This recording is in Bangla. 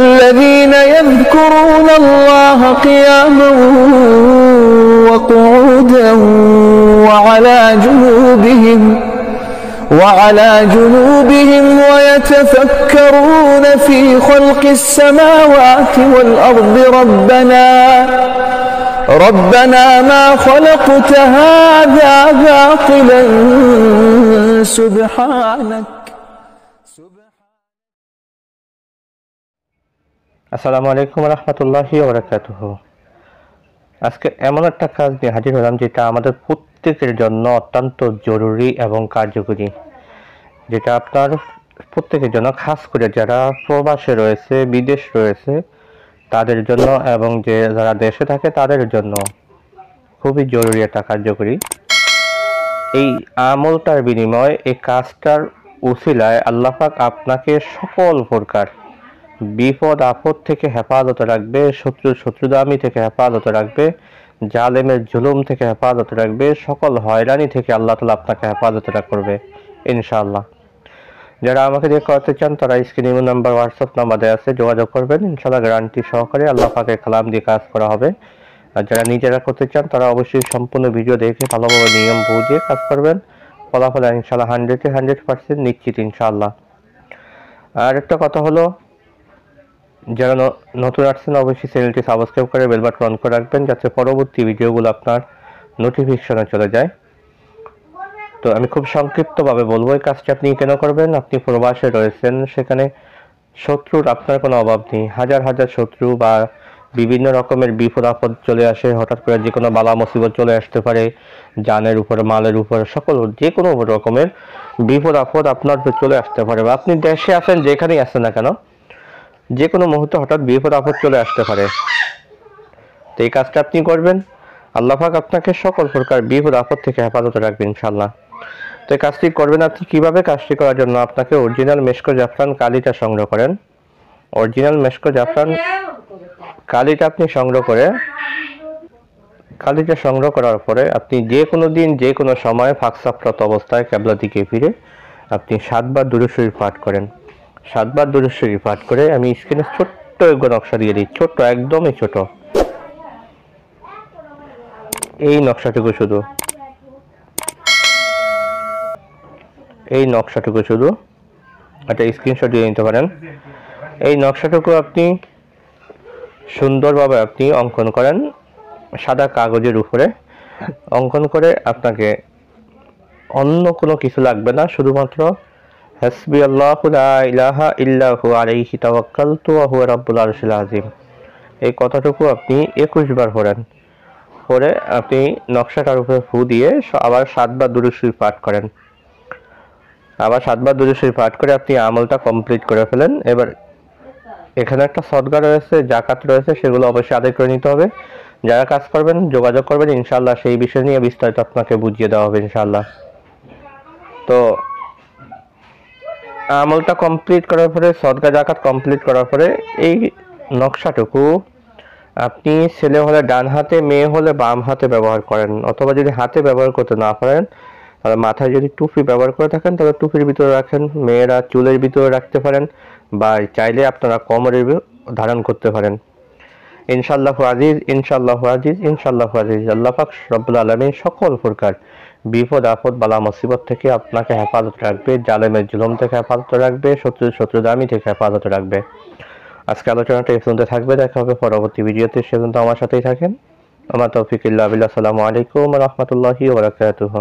الذين يذكرون الله قياما وقعودا وعلى جنوبهم ويتفكرون في خلق السماوات والأرض ربنا ما خلقت هذا باطلا سبحانك. আসসালামু আলাইকুম রহমতুল্লাহি ওয়া বারাকাতুহু। আজকে এমন একটা কাজ নিয়ে হাজির হলাম যেটা আমাদের প্রত্যেকের জন্য অত্যন্ত জরুরি এবং কার্যকরী, যেটা আপনার প্রত্যেকের জন্য, খাস করে যারা প্রবাসে রয়েছে, বিদেশ রয়েছে তাদের জন্য, এবং যে যারা দেশে থাকে তাদের জন্য খুবই জরুরি একটা কার্যকরী। এই আমলটার বিনিময়ে, এই কাজটার উসিলায় আল্লাহ পাক আপনাকে সকল প্রকার বিপদ আপদ থেকে হেফাজত রাখবে, শত্রুদামি থেকে হেফাজত রাখবে, জালেমের জুলুম থেকে হেফাজত রাখবে, সকল হয়রানি থেকে আল্লাহ তাআলা আপনাকে হেফাজত করবে ইনশাআল্লাহ। যারা আমাকে দিয়ে করতে চান তারা স্ক্রিনে নাম্বার, হোয়াটসঅ্যাপ নাম্বার দেওয়া আছে, যোগাযোগ করবেন। ইনশাআল্লাহ গ্যারান্টি সহকারে আল্লাহ পাকের কালাম দিয়ে কাজ করা হবে। আর যারা নিজেরা করতে চান তারা অবশ্যই সম্পূর্ণ ভিডিও দেখে ভালোভাবে নিয়ম বুঝে কাজ করবেন। ফলাফল ইনশাআল্লাহ 100% নিশ্চিত ইনশাআল্লাহ। আর একটা কথা হলো, যারা নতুন আসছেন অবশ্যই চ্যানেলটি সাবস্ক্রাইব করে বেল বাটন অন করে রাখবেন, যাতে পরবর্তী ভিডিওগুলো আপনার নোটিফিকেশনে চলে যায়। তো আমি খুব সংক্ষিপ্তভাবে বলবো এই কাজটি আপনি কেন করবেন। আপনি প্রবাসে রয়েছেন, সেখানে শত্রুর আপনার কোনো অভাব নেই, হাজার হাজার শত্রু বা বিভিন্ন রকমের বিপদ আপদ চলে আসে, হঠাৎ করে যে কোনো বালা মুসিবত চলে আসতে পারে, জানের উপর, মালের উপর, সকল যে কোনো রকমের বিপদ আপদ আপনার চলে আসতে পারে। বা আপনি দেশে আছেন, যেখানেই আছেন না কেন, যে কোনো মুহূর্তে হঠাৎ বিপদ আপদ চলে আসতে পারে। তো এই কাজটা আপনি করবেন, আল্লাহ পাক আপনাকে সকল প্রকার বিপদ আপদ থেকে হেফাজত রাখবেন ইনশাআল্লাহ। তো এই কাজটি করবেন আপনি কিভাবে? কাজটি করার জন্য আপনাকে অরিজিনাল মেশকো জাফরান কালিটা সংগ্রহ করেন। অরিজিনাল মেশকো জাফরান কালিটা আপনি সংগ্রহ করে, কালিটা সংগ্রহ করার পরে আপনি যে কোনো দিন যে কোনো সময় ফাঁকসাফরত অবস্থায় কিবলার দিকে ফিরে আপনি 7 বার দুরূদ শরীফ পাঠ করেন। 7 বার দুরূদ শরীফ পাঠ করে আমি স্ক্রিনে ছোট্ট একটা নকশা দিয়ে দিই, ছোট্ট, একদমই ছোট। এই নকশাটুকু শুধু, এই নকশাটুকু শুধু একটা স্ক্রিনশট দিয়ে নিতে পারেন। এই নকশাটুকু আপনি সুন্দরভাবে আপনি অঙ্কন করেন সাদা কাগজের উপরে। অঙ্কন করে আপনাকে অন্য কোনো কিছু লাগবে না, শুধুমাত্র হাসবি আল্লাহু লা ইলাহা ইল্লা হু আলাইহি তাওয়াক্কালতু ওয়া হুয়া রাব্বুল আরশিল আযীম, এই কথাটুকু আপনি 21 বার পড়েন। পরে আপনি নকশাটার উপরে ফু দিয়ে আবার 7 বার দুরূদ শরীফ পাঠ করেন। আবার 7 বার দুরূদ শরীফ পাঠ করে আপনি আমলটা কমপ্লিট করে ফেলেন। এবার এখানে একটা সদকা রয়েছে, যাকাত রয়েছে, সেগুলো অবশ্যই আদায় করে নিতে হবে। যারা কাজ করবেন যোগাযোগ করবেন ইনশাআল্লাহ, সেই বিষয় নিয়ে বিস্তারিত আপনাকে বুঝিয়ে দেওয়া হবে ইনশাআল্লাহ। তো আমলটা কমপ্লিট করার পরে, সদকা জাকাত কমপ্লিট করার পরে, এই নকশাটুকু আপনি ছেলে হলে ডান হাতে, মেয়ে হলে বাম হাতে ব্যবহার করেন। অথবা যদি হাতে ব্যবহার করতে না পারেন তাহলে মাথায় যদি টুপি ব্যবহার করে থাকেন তাহলে টুপির ভিতরে রাখেন, মেয়েরা চুলের ভিতরে রাখতে পারেন, বা চাইলে আপনারা কোমরের ধারণ করতে পারেন। ইনশাআল্লাহু আজিজ, ইনশাআল্লাহু আজিজ, ইনশাআল্লাহু আজিজ। আল্লাহ পাক রব্বুল আলামিন সকল প্রকার বিপদ আপদ বালা মুসিবত থেকে আপনাকে হেফাজত রাখবে, জালেমের জুলুম থেকে হেফাজত রাখবে, শত্রুদামি থেকে হেফাজত রাখবে। আজকে আলোচনাটা এই পর্যন্ত থাকবে, দেখা হবে পরবর্তী ভিডিওতে। সে পর্যন্ত আমার সাথেই থাকেন। আমার তৌফিক ইল্লা বিল্লাহ। আসসালামু আলাইকুম ওয়া রাহমাতুল্লাহি ওয়া বারাকাতুহু।